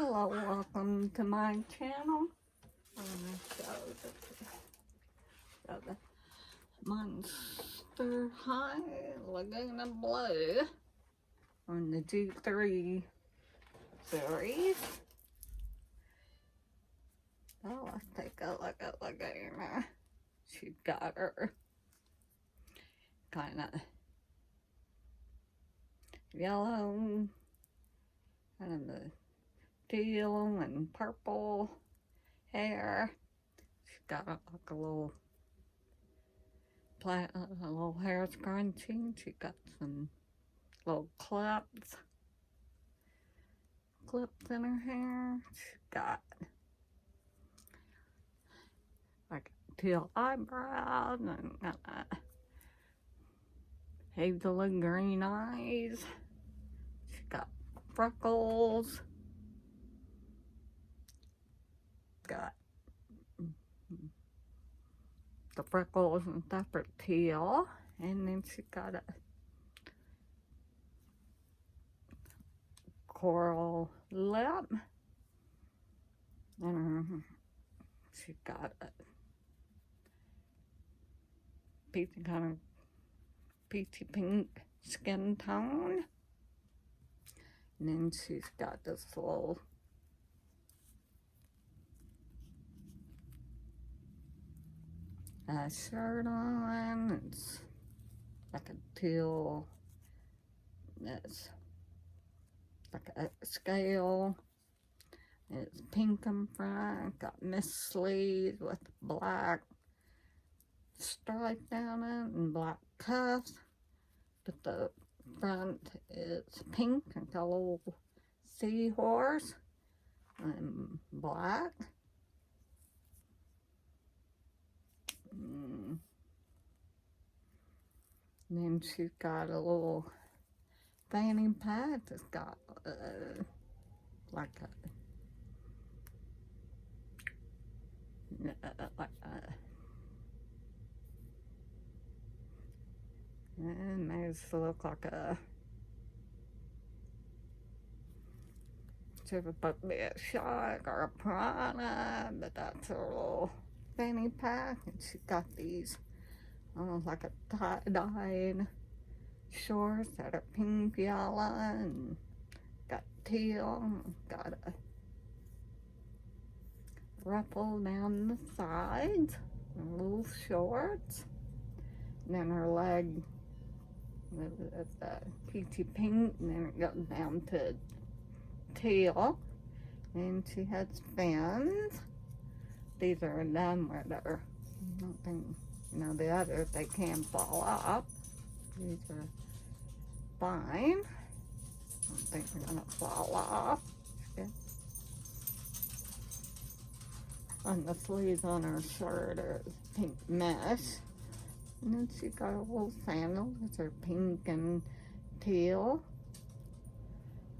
Hello, welcome to my channel. I'm going to show the Monster High Lagoona Blue on the G3 series. Oh, let's take a look at Lagoona. She's got her kind of yellow, kind of the teal and purple hair. She's got like a little hair scrunching. She got some little clips in her hair. She's got like teal eyebrows and hazel and green eyes. She's got freckles. Got the freckles and stuff are teal, and then she got a coral lip, and she got a peachy pink skin tone, and then she's got this little shirt on. It's like a teal, it's like a scale. It's pink in front, got mist sleeves with black stripe down it and black cuffs. But the front is pink and got a little seahorse and black. And then she's got a little fanny pack that's got like a and makes it look like a supposed to be a shark or a piranha, but that's her little fanny pack. And she's got these almost like a tie-dyed shorts that are pink, yellow, and got teal, got a ruffle down the sides, and little shorts. And then her leg is peachy pink, and then it goes down to teal. And she has fins. These are done with her. I don't think, the others, they can fall off. These are fine. I don't think they're gonna fall off. Okay. On the sleeves on her shirt are pink mesh. And then she got a little sandal, which are pink and teal.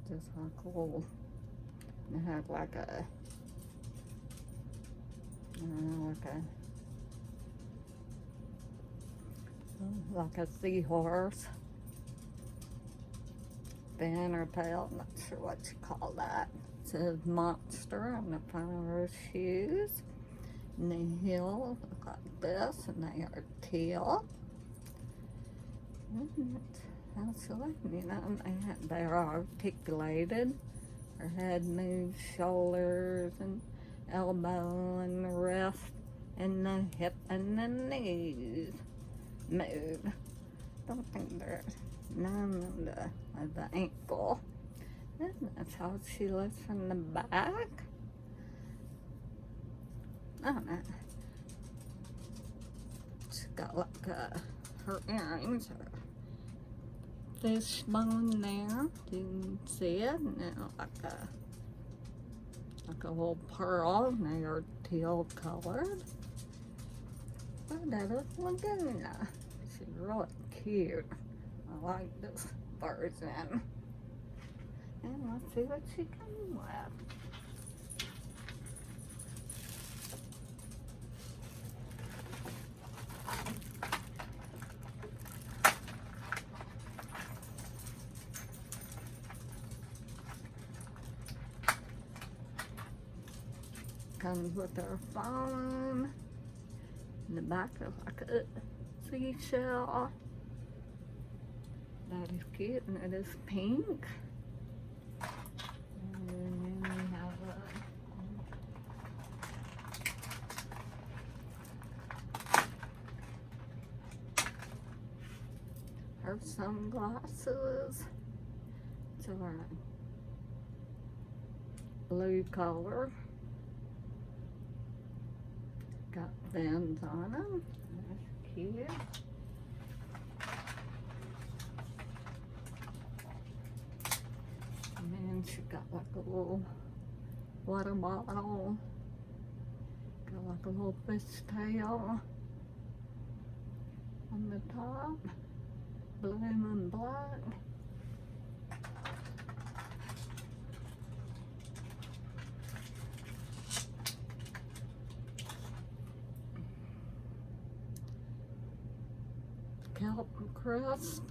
Just like a little, it has like a, like a seahorse fin or tail. I'm not sure what you call that. It says Monster on the front of her shoes. And the heels look like this, and they are teal. And that's actually, they are articulated. Her head moves, shoulders and elbow and the wrist and the hip and the knees move. Don't think there's none of the ankle. And that's how she looks from the back. I don't know. She's got like her earrings are fishbone there. You can see it. And then like a little pearl, and they are teal colored. But that is Lagoona. She's really cute. I like this version. And let's see what she comes with. comes with her phone. In the back is like a seashell. That is cute, and it is pink. And then we have her sunglasses. It's a blue color. Got Vans on them. That's cute. And then she got like a little water bottle. Got like a little fish tail on the top. Blue and black. Kelp crust.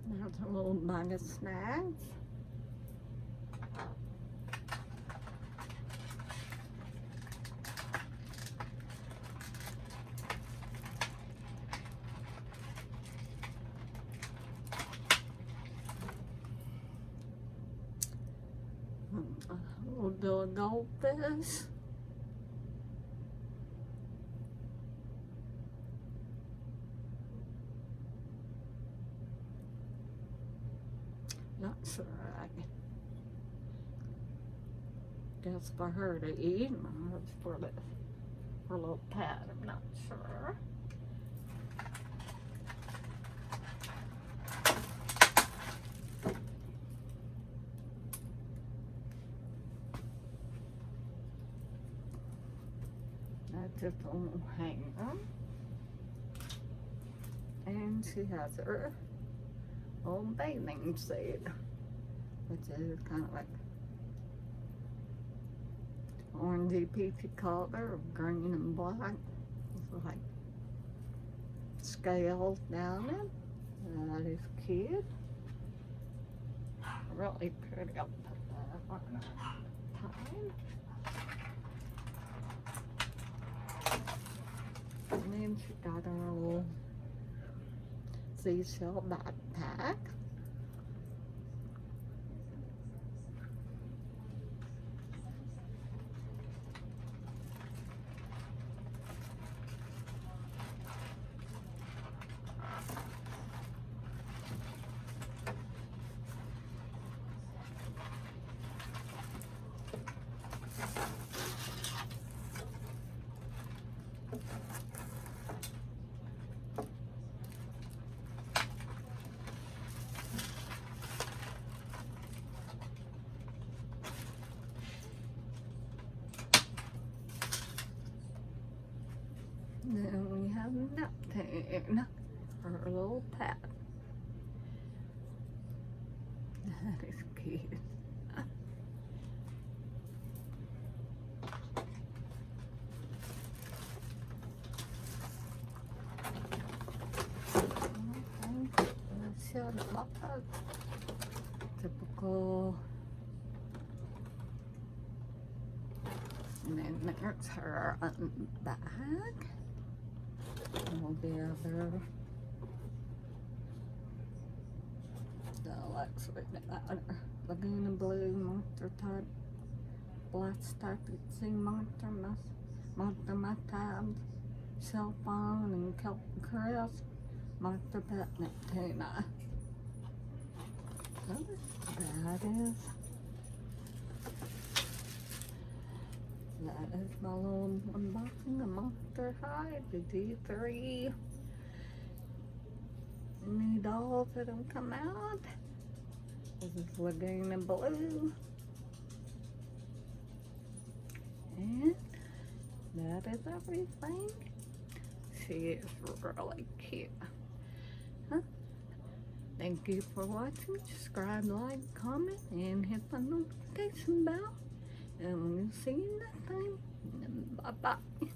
There's a little bag of snacks. A little goldfish. Not sure. I guess for her to eat, or it's for her little pet. I'm not sure. That's just a little hanger. And she has her old bathing suit, which is kind of like orangey peachy color of green and black. It's like scales down it. That is cute. Really pretty. I'll put that on time. And then she got her little seashell backpack. Then we have Neptune, her little pet. That is cute. Shut up. Typical. And then there's her bag. All the other Lagoona Blue, monster type, black striped sea monster, my tabs, cell phone, and kelp crest, monster pet, Neptune. That is my little unboxing of Monster High, the D3 new dolls that have come out. This is Lagoona Blue. And that is everything. She is really cute. Huh? Thank you for watching. Subscribe, like, comment, and hit the notification bell. And we'll see you next time. Bye-bye.